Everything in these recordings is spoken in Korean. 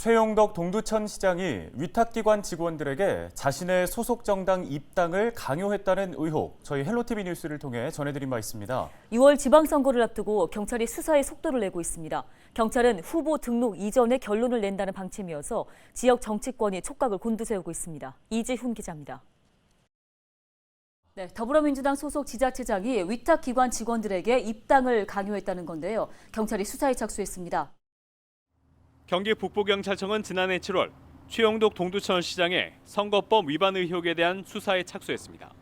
최용덕 동두천시장이 위탁기관 직원들에게 자신의 소속 정당 입당을 강요했다는 의혹, 저희 헬로티비 뉴스를 통해 전해드린 바 있습니다. 6월 지방선거를 앞두고 경찰이 수사에 속도를 내고 있습니다. 경찰은 후보 등록 이전에 결론을 낸다는 방침이어서 지역 정치권이 촉각을 곤두세우고 있습니다. 이지훈 기자입니다. 네, 더불어민주당 소속 지자체장이 위탁기관 직원들에게 입당을 강요했다는 건데요. 경찰이 수사에 착수했습니다. 경기 북부경찰청은 지난해 7월 최용덕 동두천시장의 선거법 위반 의혹에 대한 수사에 착수했습니다.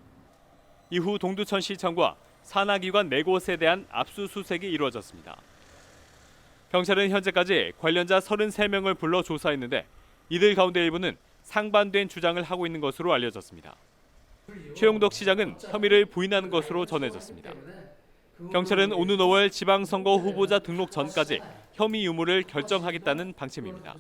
이후 동두천시청과 산하기관 4곳에 대한 압수수색이 이루어졌습니다. 경찰은 현재까지 관련자 33명을 불러 조사했는데 이들 가운데 일부는 상반된 주장을 하고 있는 것으로 알려졌습니다. 최용덕 시장은 혐의를 부인하는 것으로 전해졌습니다. 경찰은 오는 5월 지방선거 후보자 등록 전까지 혐의 유무를 결정하겠다는 방침입니다.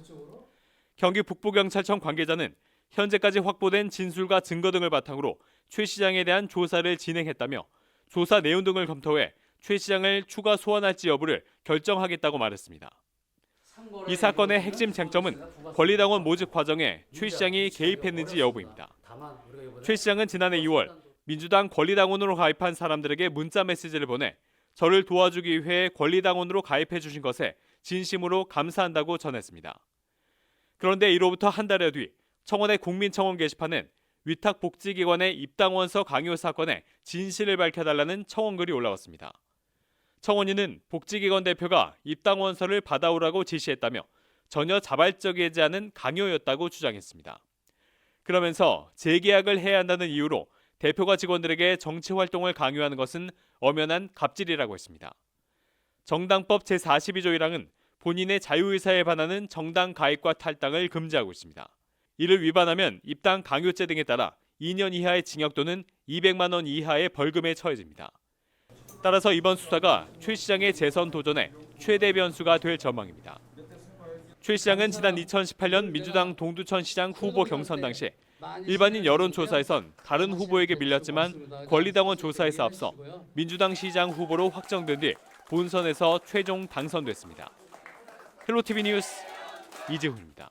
경기 북부경찰청 관계자는 현재까지 확보된 진술과 증거 등을 바탕으로 최 시장에 대한 조사를 진행했다며 조사 내용 등을 검토해 최 시장을 추가 소환할지 여부를 결정하겠다고 말했습니다. 이 사건의 핵심 쟁점은 권리당원 모집 과정에 최 시장이 개입했는지 여부입니다. 최 시장은 지난해 2월 민주당 권리당원으로 가입한 사람들에게 문자 메시지를 보내 저를 도와주기 위해 권리당원으로 가입해 주신 것에 진심으로 감사한다고 전했습니다. 그런데 이로부터 한 달여 뒤 청원의 국민청원 게시판엔 위탁복지기관의 입당원서 강요 사건의 진실을 밝혀달라는 청원글이 올라왔습니다. 청원인은 복지기관 대표가 입당원서를 받아오라고 지시했다며 전혀 자발적이지 않은 강요였다고 주장했습니다. 그러면서 재계약을 해야 한다는 이유로 대표가 직원들에게 정치활동을 강요하는 것은 엄연한 갑질이라고 했습니다. 정당법 제42조 1항은 본인의 자유의사에 반하는 정당 가입과 탈당을 금지하고 있습니다. 이를 위반하면 입당 강요죄 등에 따라 2년 이하의 징역 또는 200만 원 이하의 벌금에 처해집니다. 따라서 이번 수사가 최 시장의 재선 도전에 최대 변수가 될 전망입니다. 최 시장은 지난 2018년 민주당 동두천시장 후보 경선 당시 일반인 여론조사에선 다른 후보에게 밀렸지만 권리당원 조사에서 앞서 민주당 시장 후보로 확정된 뒤 본선에서 최종 당선됐습니다. 헬로티비 뉴스 이지훈입니다.